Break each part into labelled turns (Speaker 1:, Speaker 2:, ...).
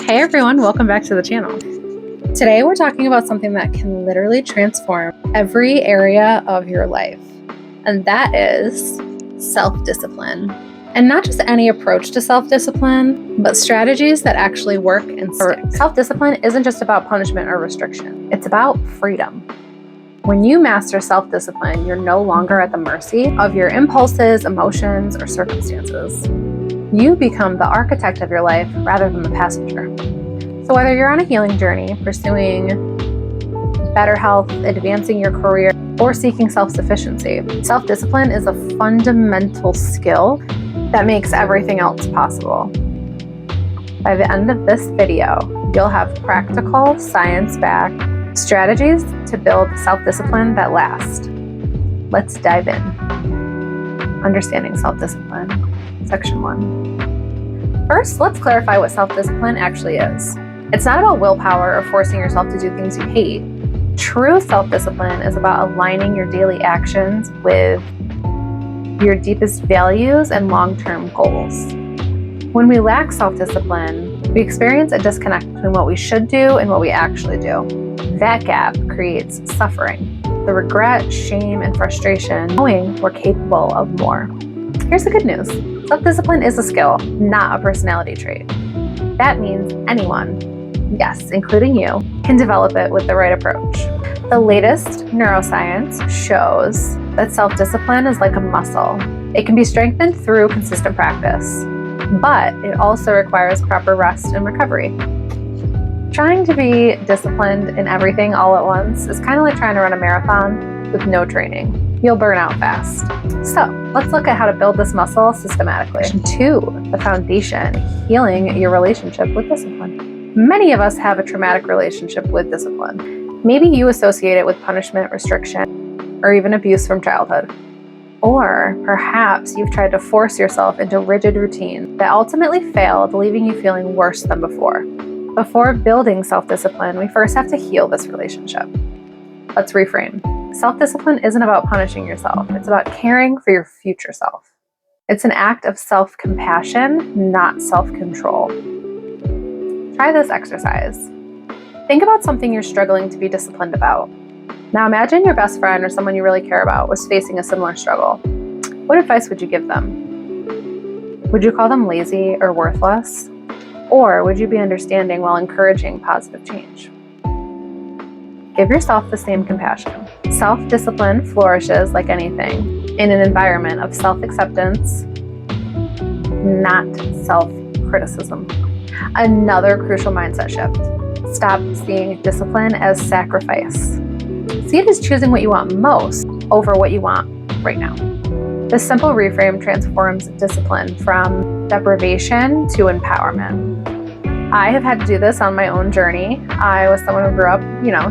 Speaker 1: Hey everyone, welcome back to the channel. Today we're talking about something that can literally transform every area of your life, and that is self-discipline. And not just any approach to self-discipline, but strategies that actually work and stick. Self-discipline isn't just about punishment or restriction, it's about freedom. When you master self-discipline, you're no longer at the mercy of your impulses, emotions, or circumstances. You become the architect of your life rather than the passenger. So whether you're on a healing journey, pursuing better health, advancing your career, or seeking self-sufficiency, self-discipline is a fundamental skill that makes everything else possible. By the end of this video, you'll have practical, science-backed strategies to build self-discipline that last. Let's dive in. Understanding self-discipline. Section 1. First, let's clarify what self-discipline actually is. It's not about willpower or forcing yourself to do things you hate. True self-discipline is about aligning your daily actions with your deepest values and long-term goals. When we lack self-discipline, we experience a disconnect between what we should do and what we actually do. That gap creates suffering, the regret, shame, and frustration, knowing we're capable of more. Here's the good news. Self-discipline is a skill, not a personality trait. That means anyone, yes, including you, can develop it with the right approach. The latest neuroscience shows that self-discipline is like a muscle. It can be strengthened through consistent practice, but it also requires proper rest and recovery. Trying to be disciplined in everything all at once is kind of like trying to run a marathon with no training. You'll burn out fast. So let's look at how to build this muscle systematically. Section 2, the foundation, healing your relationship with discipline. Many of us have a traumatic relationship with discipline. Maybe you associate it with punishment, restriction, or even abuse from childhood. Or perhaps you've tried to force yourself into rigid routines that ultimately failed, leaving you feeling worse than before. Before building self-discipline, we first have to heal this relationship. Let's reframe. Self-discipline isn't about punishing yourself. It's about caring for your future self. It's an act of self-compassion, not self-control. Try this exercise. Think about something you're struggling to be disciplined about. Now imagine your best friend or someone you really care about was facing a similar struggle. What advice would you give them? Would you call them lazy or worthless? Or would you be understanding while encouraging positive change? Give yourself the same compassion. Self-discipline flourishes like anything in an environment of self-acceptance, not self-criticism. Another crucial mindset shift. Stop seeing discipline as sacrifice. See it as choosing what you want most over what you want right now. This simple reframe transforms discipline from deprivation to empowerment. I have had to do this on my own journey. I was someone who grew up,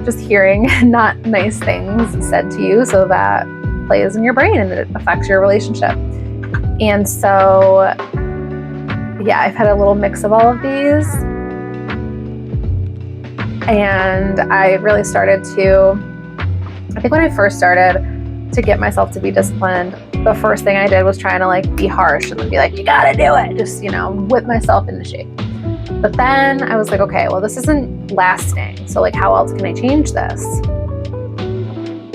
Speaker 1: just hearing not nice things said to you, so that plays in your brain and it affects your relationship. And so, I've had a little mix of all of these. And I really started I think when I first started to get myself to be disciplined, the first thing I did was trying to be harsh and be like, you gotta do it. Just, whip myself into shape. But then I was like, okay, well, this isn't lasting. So how else can I change this?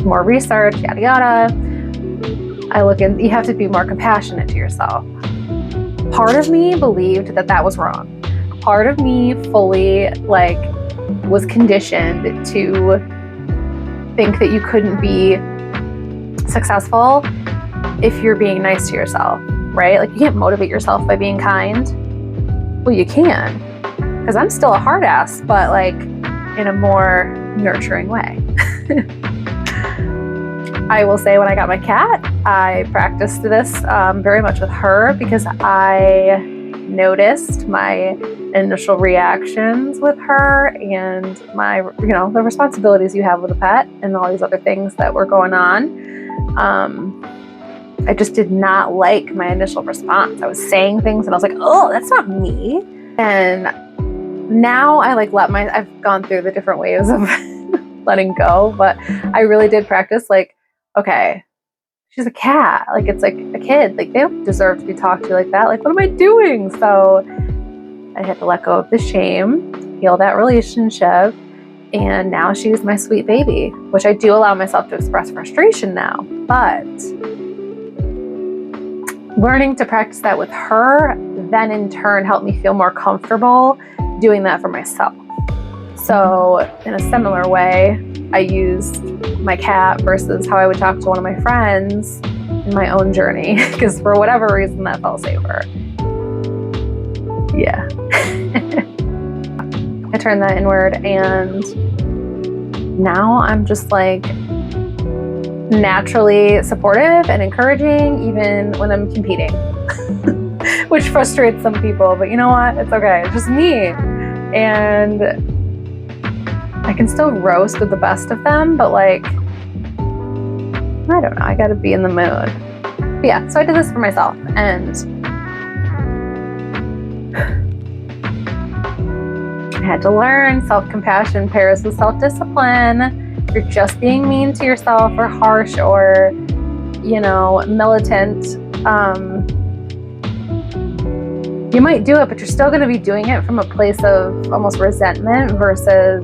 Speaker 1: More research, yada, yada. You have to be more compassionate to yourself. Part of me believed that was wrong. Part of me fully was conditioned to think that you couldn't be successful if you're being nice to yourself, right? You can't motivate yourself by being kind. Well, you can, because I'm still a hard ass, but in a more nurturing way. I will say when I got my cat, I practiced this very much with her because I noticed my initial reactions with her and my, the responsibilities you have with a pet and all these other things that were going on. I just did not like my initial response. I was saying things and I was like, oh, that's not me. And now I I've gone through the different ways of letting go, but I really did practice okay, she's a cat. It's a kid. They don't deserve to be talked to like that. What am I doing? So I had to let go of the shame, heal that relationship, and now she's my sweet baby, which I do allow myself to express frustration now. But learning to practice that with her then in turn helped me feel more comfortable doing that for myself. So in a similar way, I used my cat versus how I would talk to one of my friends in my own journey, because for whatever reason that felt safer. Yeah. I turned that inward, and now I'm just like naturally supportive and encouraging even when I'm competing, which frustrates some people, but you know what? It's okay. It's just me. And I can still roast with the best of them, but like, I don't know, I gotta be in the mood. But yeah, so I did this for myself, and I had to learn self-compassion pairs with self-discipline. If you're just being mean to yourself or harsh or, militant, you might do it, but you're still going to be doing it from a place of almost resentment versus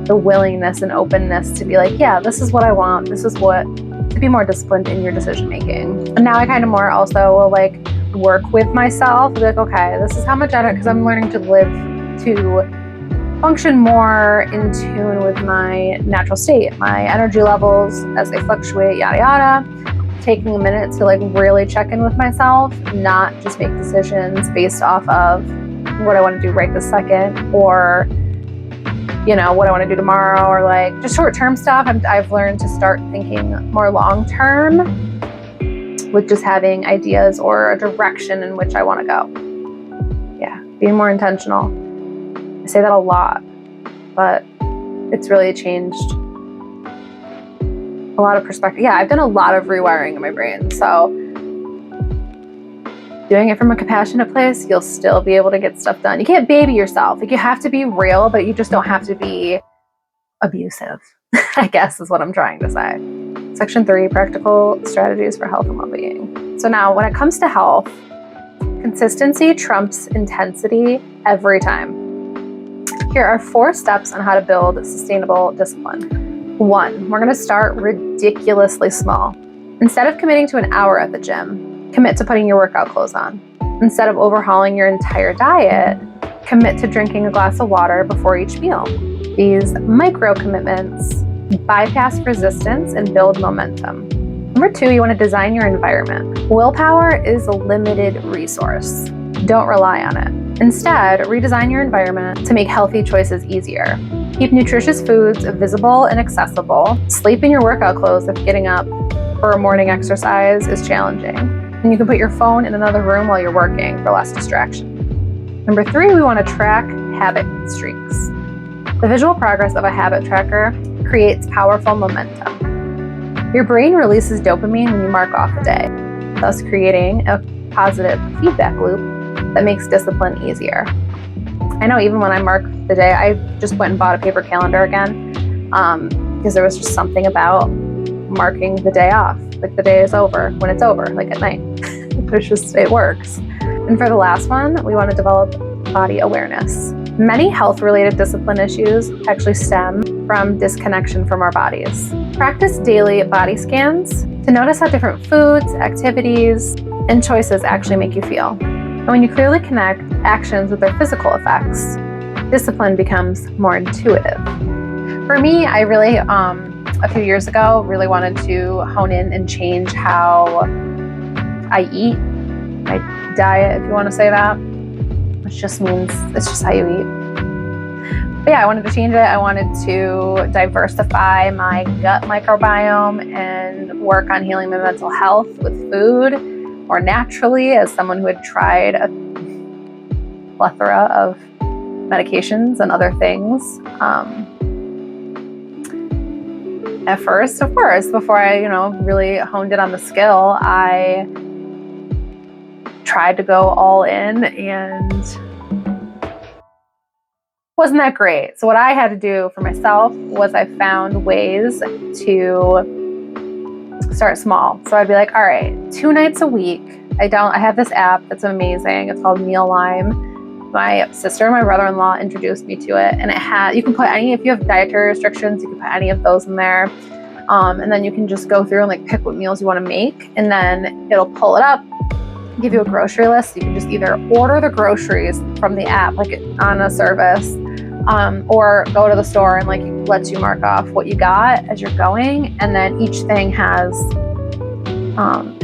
Speaker 1: the willingness and openness to be like, yeah, this is what I want. This is what, to be more disciplined in your decision making. And now I kind of more also will like work with myself, be like, okay, this is how much I don't, because I'm learning to function more in tune with my natural state, my energy levels as they fluctuate, yada, yada. Taking a minute to like really check in with myself, not just make decisions based off of what I want to do right this second, or what I want to do tomorrow, or like just short-term stuff. I've learned to start thinking more long-term with just having ideas or a direction in which I want to go. Yeah, being more intentional. I say that a lot, but it's really changed a lot of perspective. Yeah, I've done a lot of rewiring in my brain. So doing it from a compassionate place, you'll still be able to get stuff done. You can't baby yourself. Like, you have to be real, but you just don't have to be abusive, I guess is what I'm trying to say. Section 3, practical strategies for health and well-being. So now when it comes to health, consistency trumps intensity every time. Here are 4 steps on how to build sustainable discipline. 1, we're going to start ridiculously small. Instead of committing to an hour at the gym, commit to putting your workout clothes on. Instead of overhauling your entire diet, commit to drinking a glass of water before each meal. These micro commitments bypass resistance and build momentum. Number 2, you want to design your environment. Willpower is a limited resource. Don't rely on it. Instead, redesign your environment to make healthy choices easier. Keep nutritious foods visible and accessible. Sleep in your workout clothes if getting up for a morning exercise is challenging. And you can put your phone in another room while you're working for less distraction. Number 3, we want to track habit streaks. The visual progress of a habit tracker creates powerful momentum. Your brain releases dopamine when you mark off a day, thus creating a positive feedback loop that makes discipline easier. I know even when I mark the day, I just went and bought a paper calendar again, because there was just something about marking the day off. Like, the day is over when it's over, like at night. It works. And for the last one, we want to develop body awareness. Many health-related discipline issues actually stem from disconnection from our bodies. Practice daily body scans to notice how different foods, activities, and choices actually make you feel. And when you clearly connect actions with their physical effects, discipline becomes more intuitive. For me, I really, a few years ago, really wanted to hone in and change how I eat, my diet, if you want to say that, which just means it's just how you eat. But yeah, I wanted to change it. I wanted to diversify my gut microbiome and work on healing my mental health with food more naturally, as someone who had tried a plethora of medications and other things. At first, of course, before I, really honed in on the skill, I tried to go all in and wasn't that great. So what I had to do for myself was I found ways to start small. So I'd be like, all right, 2 nights a week. I have this app that's amazing. It's called Meal Lime. My sister and my brother-in-law introduced me to it, and it had, you can put any, if you have dietary restrictions, you can put any of those in there. And then you can just go through and like pick what meals you want to make, and then it'll pull it up, give you a grocery list. You can just either order the groceries from the app, like on a service, or go to the store and like lets you mark off what you got as you're going. And then each thing has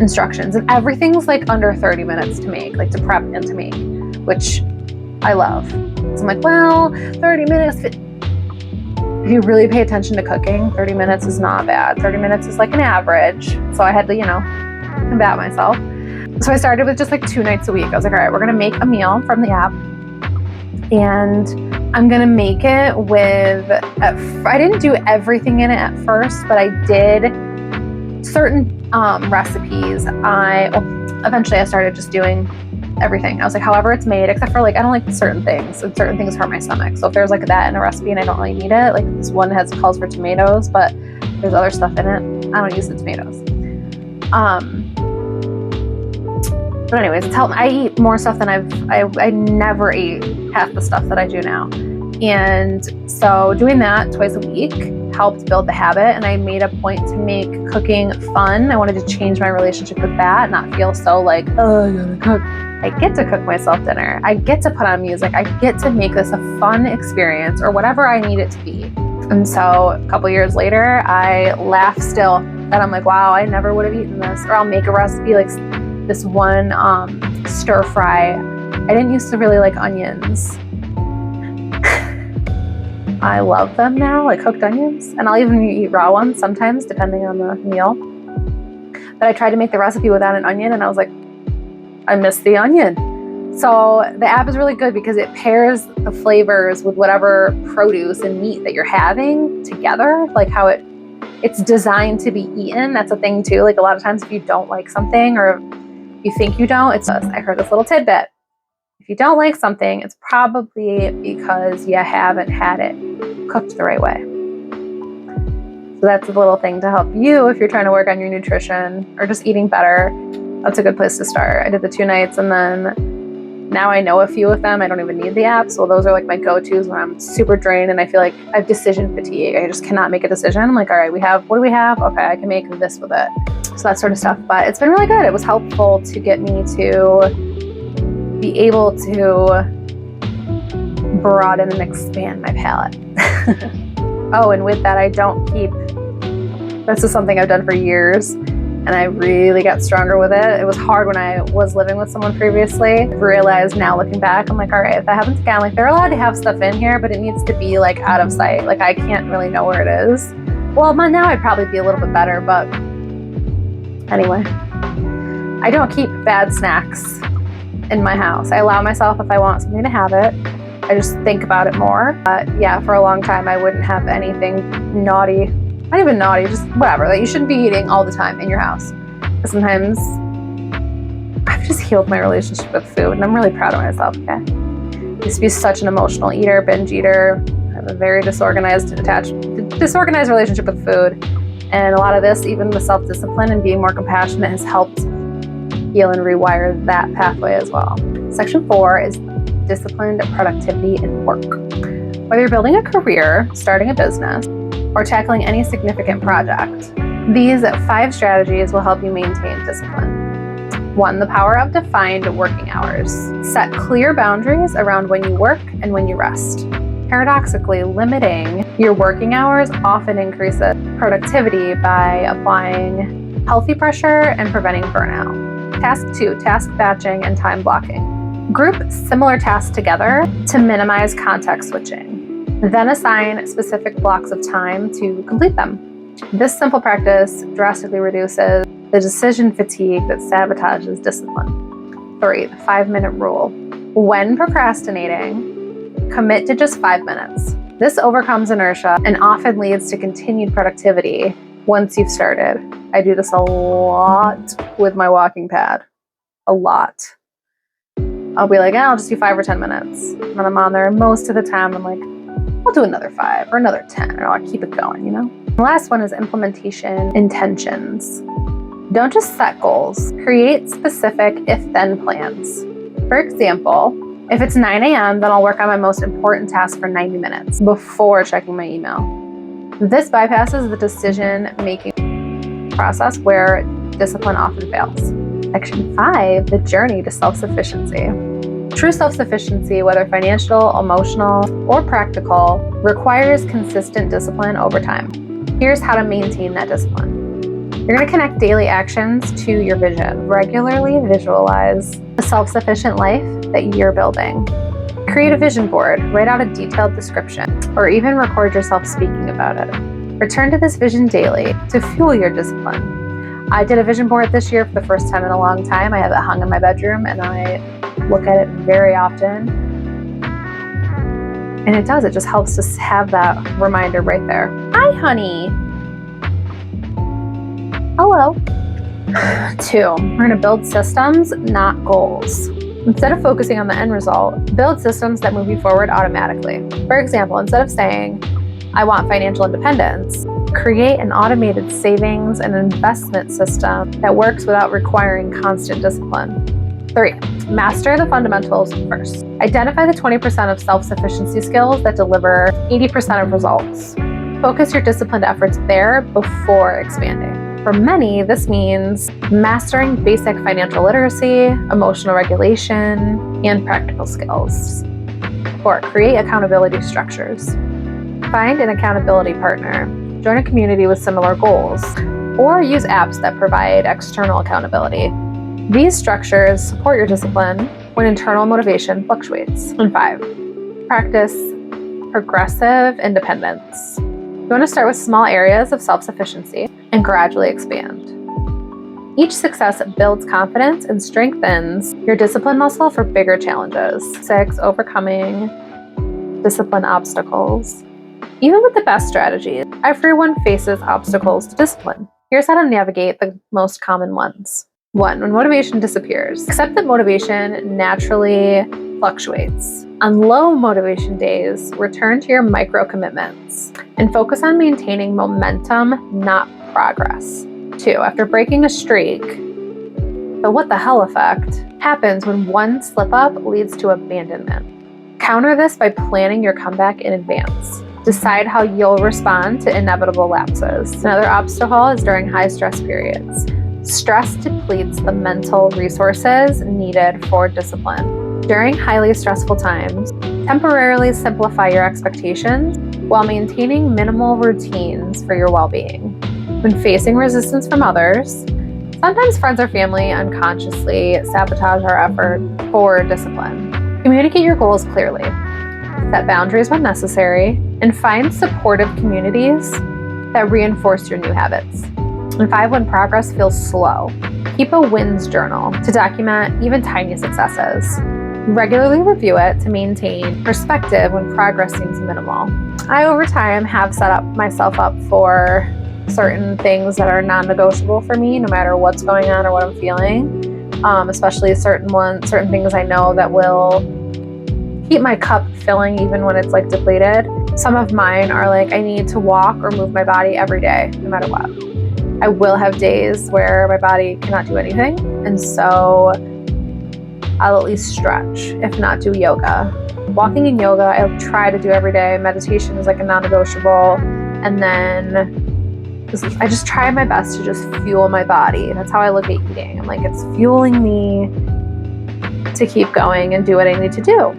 Speaker 1: instructions, and everything's like under 30 minutes to make, like to prep and to make, which I love. So I'm like, well, 30 minutes. If you really pay attention to cooking, 30 minutes is not bad. 30 minutes is like an average. So I had to, combat myself. So I started with just like 2 nights a week. I was like, all right, we're going to make a meal from the app. And I'm going to make it with, I didn't do everything in it at first, but I did certain recipes. Eventually I started just doing everything. I was like, however it's made, except for like, I don't like certain things, and certain things hurt my stomach. So if there's like that in a recipe and I don't really need it, like this one calls for tomatoes, but there's other stuff in it, I don't use the tomatoes. But anyways, it's helped. I eat more stuff than I never ate half the stuff that I do now. And so doing that twice a week helped build the habit, and I made a point to make cooking fun. I wanted to change my relationship with that, not feel so like, oh, I gotta cook. I get to cook myself dinner. I get to put on music. I get to make this a fun experience, or whatever I need it to be. And so a couple years later, I laugh still, and I'm like, wow, I never would have eaten this. Or I'll make a recipe like this one stir fry. I didn't used to really like onions. I love them now, like cooked onions. And I'll even eat raw ones sometimes, depending on the meal. But I tried to make the recipe without an onion, and I was like, I missed the onion. So the app is really good because it pairs the flavors with whatever produce and meat that you're having together, like how it's designed to be eaten. That's a thing too. Like a lot of times if you don't like something, or you think you don't, I heard this little tidbit. If you don't like something, it's probably because you haven't had it cooked the right way. So that's a little thing to help you if you're trying to work on your nutrition or just eating better. That's a good place to start. I did the 2 nights, and then now I know a few of them. I don't even need the app. So those are like my go-tos when I'm super drained and I feel like I have decision fatigue. I just cannot make a decision. I'm like, all right, what do we have? Okay, I can make this with it. So that sort of stuff. But it's been really good. It was helpful to get me to be able to broaden and expand my palate. Oh, and with that, this is something I've done for years, and I really got stronger with it. It was hard when I was living with someone previously. I realized now looking back, I'm like, all right, if that happens again, like they're allowed to have stuff in here, but it needs to be like out of sight. Like I can't really know where it is. Well, now I'd probably be a little bit better, but anyway, I don't keep bad snacks in my house. I allow myself, if I want something, to have it. I just think about it more. But yeah, for a long time, I wouldn't have anything naughty. Not even naughty, just whatever that you shouldn't be eating all the time in your house. But sometimes I've just healed my relationship with food, and I'm really proud of myself. Okay, I used to be such an emotional eater, binge eater. I have a very disorganized relationship with food, and a lot of this, even the self-discipline and being more compassionate, has helped heal and rewire that pathway as well. Section 4 is disciplined productivity in work. Whether you're building a career, starting a business, or tackling any significant project, these 5 strategies will help you maintain discipline. 1, the power of defined working hours. Set clear boundaries around when you work and when you rest. Paradoxically, limiting your working hours often increases productivity by applying healthy pressure and preventing burnout. Task 2, task batching and time blocking. Group similar tasks together to minimize context switching. Then assign specific blocks of time to complete them. This simple practice drastically reduces the decision fatigue that sabotages discipline. 3, the 5-minute rule. When procrastinating, commit to just 5 minutes. This overcomes inertia and often leads to continued productivity once you've started. I do this a lot with my walking pad. A lot. I'll be like, I'll just do 5 or 10 minutes. And I'm on there. Most of the time, I'm like, I'll do another 5 or another 10, or I'll keep it going, The last one is implementation intentions. Don't just set goals. Create specific if-then plans. For example, If it's 9 a.m., then I'll work on my most important task for 90 minutes before checking my email. This bypasses the decision-making process where discipline often fails. Section 5, the journey to self-sufficiency. True self-sufficiency, whether financial, emotional, or practical, requires consistent discipline over time. Here's how to maintain that discipline. You're going to connect daily actions to your vision. Regularly visualize the self-sufficient life that you're building. Create a vision board, write out a detailed description, or even record yourself speaking about it. Return to this vision daily to fuel your discipline. I did a vision board this year for the first time in a long time. I have it hung in my bedroom and I look at it very often. And it just helps us have that reminder right there. Hi, honey. Hello. 2, we're going to build systems, not goals. Instead of focusing on the end result, build systems that move you forward automatically. For example, instead of saying, I want financial independence, create an automated savings and investment system that works without requiring constant discipline. 3, master the fundamentals first. Identify the 20% of self-sufficiency skills that deliver 80% of results. Focus your disciplined efforts there before expanding. For many, this means mastering basic financial literacy, emotional regulation, and practical skills. 4, create accountability structures. Find an accountability partner. Join a community with similar goals, or use apps that provide external accountability. These structures support your discipline when internal motivation fluctuates. And 5, practice progressive independence. You want to start with small areas of self-sufficiency and gradually expand. Each success builds confidence and strengthens your discipline muscle for bigger challenges. 6, overcoming discipline obstacles. Even with the best strategies, everyone faces obstacles to discipline. Here's how to navigate the most common ones. 1, when motivation disappears, accept that motivation naturally fluctuates. On low motivation days, return to your micro commitments and focus on maintaining momentum, not progress. 2, after breaking a streak, the what the hell effect happens when one slip up leads to abandonment. Counter this by planning your comeback in advance. Decide how you'll respond to inevitable lapses. Another obstacle is during high stress periods. Stress depletes the mental resources needed for discipline. During highly stressful times, temporarily simplify your expectations while maintaining minimal routines for your well-being. When facing resistance from others, sometimes friends or family unconsciously sabotage our effort for discipline. Communicate your goals clearly. Set boundaries when necessary, and find supportive communities that reinforce your new habits. And 5, when progress feels slow, keep a wins journal to document even tiny successes. Regularly review it to maintain perspective when progress seems minimal. I, over time, have set myself up for certain things that are non-negotiable for me, no matter what's going on or what I'm feeling. Especially certain things I know that will keep my cup filling even when it's like depleted. Some of mine are like, I need to walk or move my body every day, no matter what. I will have days where my body cannot do anything, and so I'll at least stretch, if not do yoga. Walking and yoga, I try to do every day. Meditation is like a non-negotiable, and then I just try my best to just fuel my body. That's how I look at eating. I'm like, it's fueling me to keep going and do what I need to do.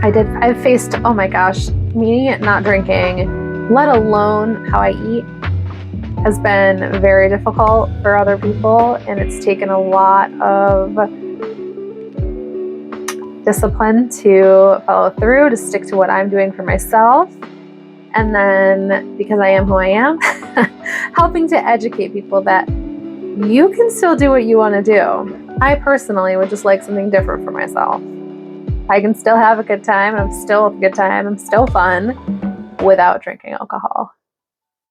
Speaker 1: I've faced, oh my gosh, me not drinking, let alone how I eat, has been very difficult for other people, and it's taken a lot of discipline to follow through, to stick to what I'm doing for myself. And then, because I am who I am, helping to educate people that you can still do what you want to do. I personally would just like something different for myself. I can still have a good time, and I'm still a good time, I'm still fun without drinking alcohol.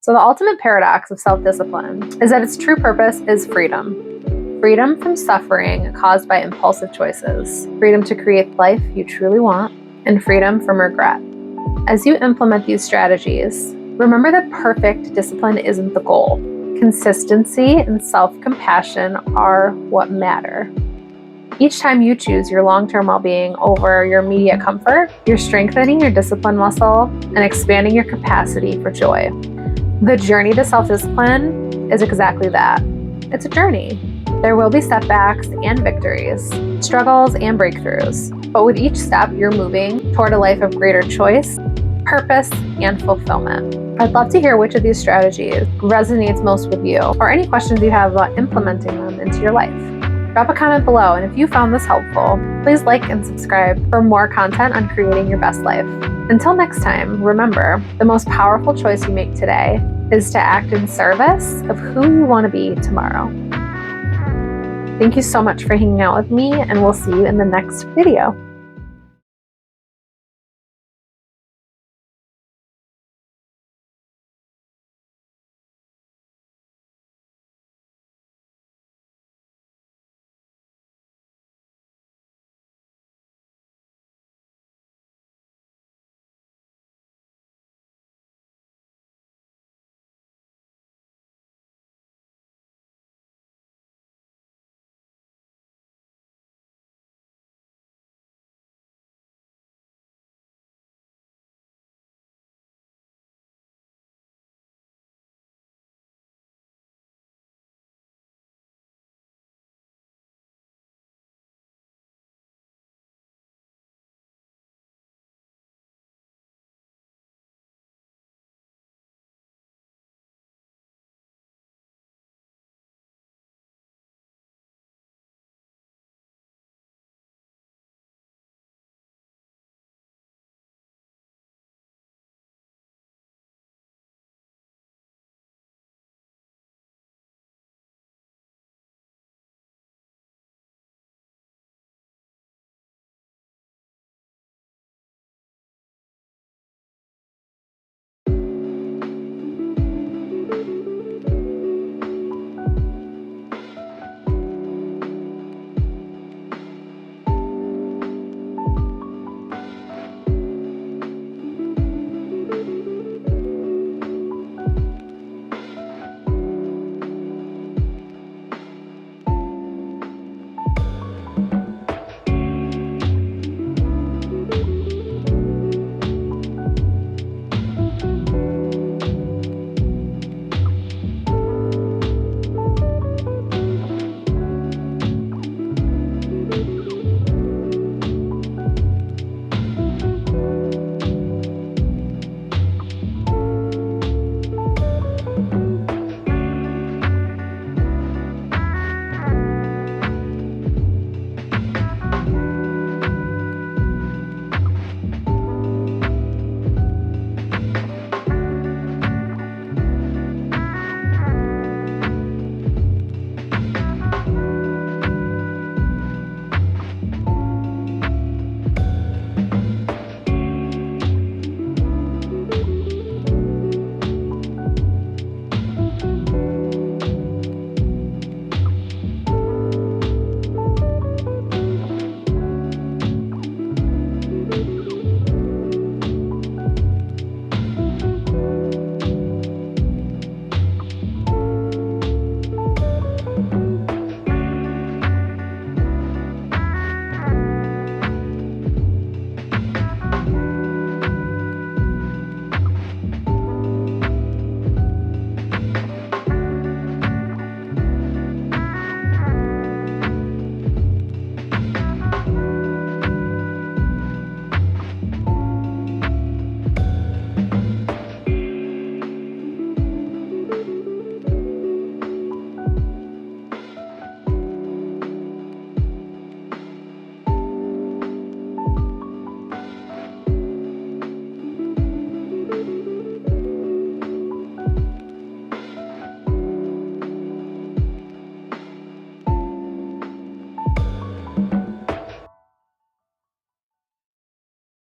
Speaker 1: So the ultimate paradox of self-discipline is that its true purpose is freedom. Freedom from suffering caused by impulsive choices, freedom to create the life you truly want, and freedom from regret. As you implement these strategies, remember that perfect discipline isn't the goal. Consistency and self-compassion are what matter. Each time you choose your long-term well-being over your immediate comfort, you're strengthening your discipline muscle and expanding your capacity for joy. The journey to self-discipline is exactly that. It's a journey. There will be setbacks and victories, struggles and breakthroughs, but with each step, you're moving toward a life of greater choice, purpose, and fulfillment. I'd love to hear which of these strategies resonates most with you, or any questions you have about implementing them into your life. Drop a comment below, and if you found this helpful, please like and subscribe for more content on creating your best life. Until next time, remember, the most powerful choice you make today is to act in service of who you want to be tomorrow. Thank you so much for hanging out with me, and we'll see you in the next video.